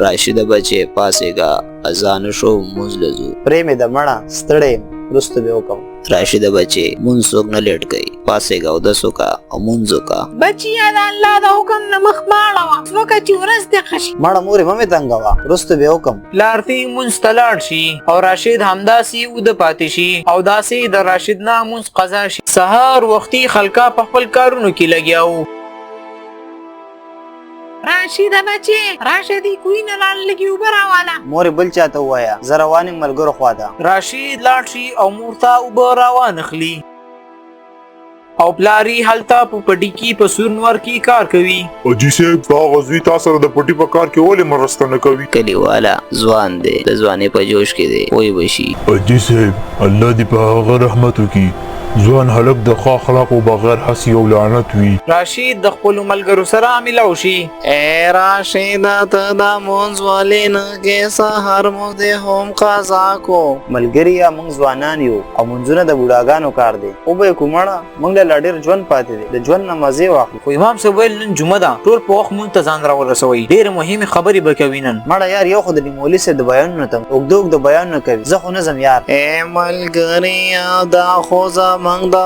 راشد بچې پاسېږه اذان شو مونځ لزو. پرې مې د مړه ستړی وروسته به وکړم. راشد بچې مونځ څوک نه لیټ کوي، پاسېږه اودس وکړه او مونځ وکړه. بچیه د الله د حکم نه مخ مه اړوه ځکه چې ورځ دې ښه شي. مړه مورې مه مې تنګوه، وروسته به وکړم. پلار دې مونځ ته لاړ شي او راشد همداسې اوده پاتې شي او داسې د راشد نه مونځ قضا شي. سهار وختي خلکا په خپل کارونو کې لګیا وو. راشده بچې راشه دې کوی نه لاړ لږې اوبه راواله. مورې بل چاته ووایه زه روان یم ملګرو خواته. راشد لاړ شي او مور ته اوبه راوانخلي او پلاری هلته په پټي کې په سورنور کې کار کوي. حاجي صاحب دا غزوی تاسو سره د پټي په کار کې ولې مرسته نه کوي؟ کلیواله ځوان دی، د ځوانۍ په جوش کې دی، وی بشي. حاجي صاحب الله دې په هغه رحمت وکړي، ځوان هلک د ښه اخلاقو بغیر هسې یو لعنت وي. راشد د خپلو ملګرو سره ملاو شي. اے راشد ته دا مونځ ولې نه کې سهار مونځ دې هم قضا کو. ملګري یا موږ ځوانان یو او منځونه د بوډاګانو کار دی. وبه یې کوم مړه موږ له لا ډېر ژوند پاتې دی، د ژوند نه مزې واخلو. خو امام صاحب ویل نن جمعه ده، ټول په وخت مونځ ته ځان راورسوئ، ډېرې مهمې خبرې به کوي نن. مړه یار یو خو د مولوي صاحب د بیانونو ته اوږده اوږده بیانونه کوي، زه خو نه ځم یار. اے ملګري دا خو زموږ د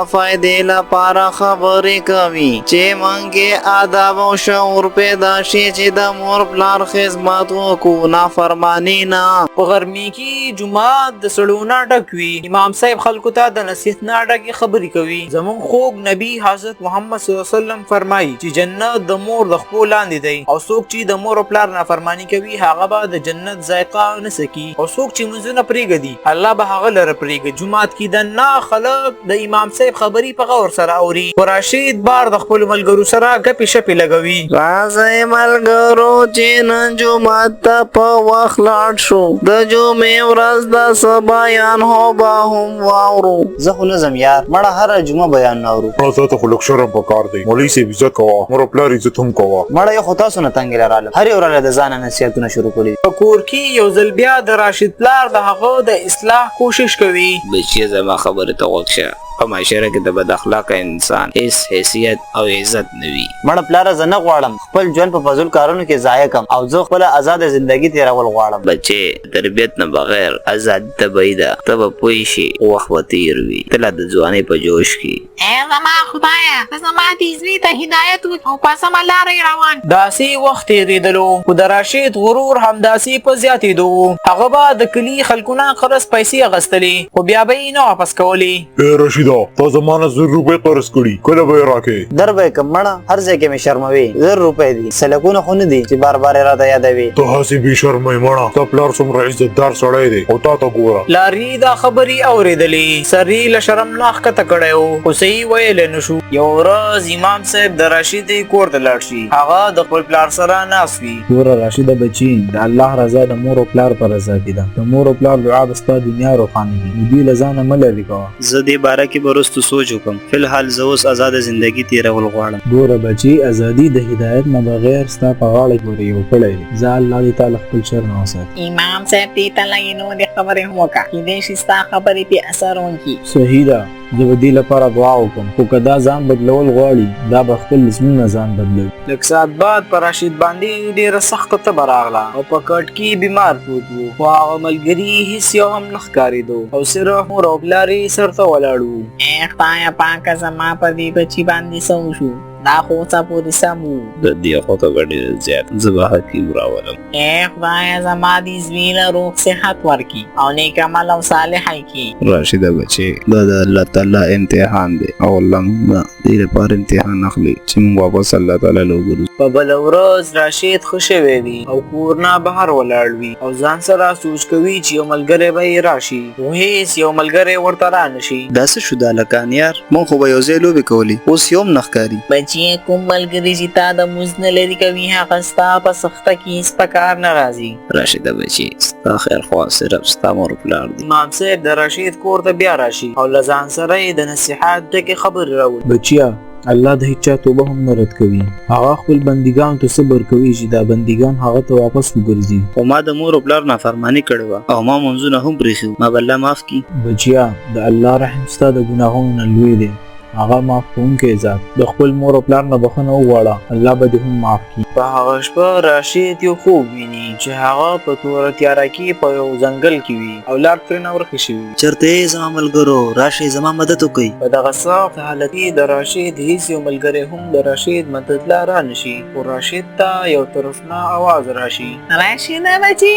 دې لپاره خبرې کوي چې مونږه آداب او شعور پیدا شي چې د مور پلار خدمت وکړو، نافرمانی نه. په غرمې کې جمعه د سړو نه ډک وي. امام صاحب خلکو ته د نصیحت نه ډکې خبرې کوي. زموږ خوږ نبی حضرت محمد صلی الله علیه وسلم فرمایي چې جنت د مور د خپو لاندې دی او څوک چې د مور او پلار نافرمانی کوي هغه به د جنت ذایقه نه سکي او څوک چې منځونه پرېږدي الله به هغه لره پرېږدي. جمعات کې د نه خلک د امام صاحب خبري په غور سره اوري. راشد بار د خپل ملګرو سره ګپې شپې لګوي. راځئ ملګرو چې نن جمعه ته په وخت لاړ شو، د جمعې ورځ د څه بیان هو به هم واورو. زه خو نه ځم یار، مړه هره جمعه بیان نه اورو. تاسو ته خو لږ شرم پکار دی، مولوي صاحب عزت کوه، مور او پلار عزت هم کوه. مړه یو خو تاسو نه تنګې لراله، هر یو راله د ځانه نصیحتونه شروع کړي. په کور کې یو ځل بیا د راشد پلار د هغه د اصلاح کوشش کوي. بچیه زما خبره ته غوږ شه، په معاشره کې د بد اخلاقه انسان هیڅ حیثیت او عزت نه وي. مړه پلاره زه نه غواړم خپل ژوند په فضول کارونو کې ضایع کم او زه خپله ازاده زندګي تېرول غواړم. بچې تربیت نه بغیر ازادي طبیعي ده، ته به پوه شي وخت به تېر وي، ته لا د ځوانۍ په جوش کې. ای زما خدایه ته زما دې زوی ته هدایت وکړه او په سمه لاره یې روان. داسې وخت تېرېدلو خو د راشد غرور همداسې په زیاتېدو. هغه به د کلي خلکو نه قرض پیسې اخیستلې خو بیا به یې نه واپس کولې. اے رشیدا تا زمانه 100 روپۍ قرض کړي، کله به یې راکې؟ در به یې کم مړه، هر ځای کې مې شرموي. 100 روپۍ دي، سلکونه خو نه دي چې بار بار یې راته یادوي. ته هسې بې شرمه یې مړه، ستا پلار څومره عزتدار سړی دی او تا ته ګوره. پلاري دا خبرې اورېدلې، سر یې له شرم نه ښکته کړی و خو څه یې ویلی نه شو. یو ورځ امام صاحب د راشد کور ته لاړ شي. هغه د خپل پلار سره ناست وي. ګوره راشده بچي، د الله رضا د مور او پلار په رضا کې ده. د مور او پلار دعا به ستا دنیا روښانوي، نو دوی له ځانه مه لرې کوه. زه دې باره کې به وروسته سوچ وکړم. فلحال زه اوس ازاده زندګي تېرول غواړم. ګوره بچي، ازادي د هدایت نه بغیر ستا په غاړه پورې یو کړی دی. زه الله دې تعالی خپل شر نه وساتي. امام صاحب دې ته لږې نورې خبرې هم وکړه، کیدای شي ستا خبرې پې اثر وکړي. صحیح ده، زه به دې لپاره دعا وکړم، خو که دا ځان بدلول غواړي دا به خپل زړونه ځان بدلوي. لږ ساعت بعد په راشد باندې ډېره سخته تبه راغله او په کټ کې بیمار پروت و خو هغه ملګري هېڅ یو هم نه ښکارېدو او صرف مور او پلار یې سر ته ولاړ وو. ای خدایه پاکه زما په دې بچي باندې څه وشو؟ دا خو څه پورې سم و. د دې خو ته به ډېر زیات زه به حکیم راولم. ای خدایه زما دې زوی له روغ صحت ورکړي او نیک عمل او صالح یې کړي. راشده بچې دا د الله تعالی امتحان دی او الله موږ دې لپاره امتحان اخلي چې موږ واپس الله تعالی له وګورو. په بله ورځ راشد ښه شوی وي او کور نه بهر ولاړ وي او ځان سره سوچ کوي چې یو ملګری به یې راشي خو هېڅ یو ملګری ورته را نه شي. دا څه شو دا هلکان یار؟ موږ خو به یو ځای لوبې کولې، اوس یې هم نه ښکاري. بچیه کوم ملګری چې تا د مزد نه لرې کوي هغه ستا په سخته کې هېڅ په کار نه راځي. راشده بچې ستا خیر خوا صرف ستا مور پلار دی. امام صاحب د راشد کور ته بیا راشي او له ځان سره یې د نصیحت ډکې خبرې راوړي. بچیا الله د هیچا توبه هم نه رد کوي. هغه خپل بندګانو ته صبر کوي چې دا بندګان هغه ته واپس وګرځي. خو ما د مور او پلار نافرماني کړې وه او ما منځونه هم پرېښي، ما به الله معاف کړي. بچیا د الله رحم ستا د ګناهونو نه لوی دی هغه معاف کوونکی ذات د خپل مور او پلار نه بخښنه وغواړه الله به دې هم معاف کړي. په هغه شپه راشد یو خوب ویني چې هغه په توره تیاره کې په یو ځنګل کې وي او لار ترې ورکه شوي. چرته یې زما ملګرو راشئ زما مدد وکړئ. په دغه سخت حالت کې د راشد هیڅ یو ملګری هم د راشد مدد لا رانشي خو راشد ته یو طرف نه आवाज راشي. راشده بچی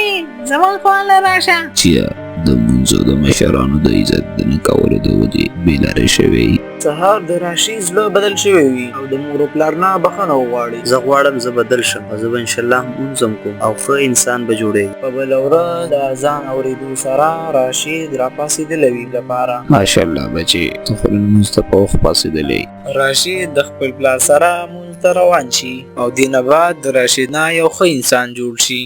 زمون خواله راشه. چیا د منځو د مشرانو د عزت د نه کولو د وجې بېلارې شوی. سهار د راشد زړه بدل شوی وي او د مور او پلار نه بخښنه وغواړي. زه غواړم زه بدل شم او زه به انشاءالله لمونځ هم کوم او ښه انسان به جوړېږم. په بله ورځ د اذان اورېدو سره راشد راپاڅېدلی وي لپاره. ماشاءالله بچې ته خو لمونځ ته په وخت پاڅېدلی. راشد د خپل پلار سره مونځ ته روان شي او دینه بعد د راشد نه یو ښه انسان جوړ شي.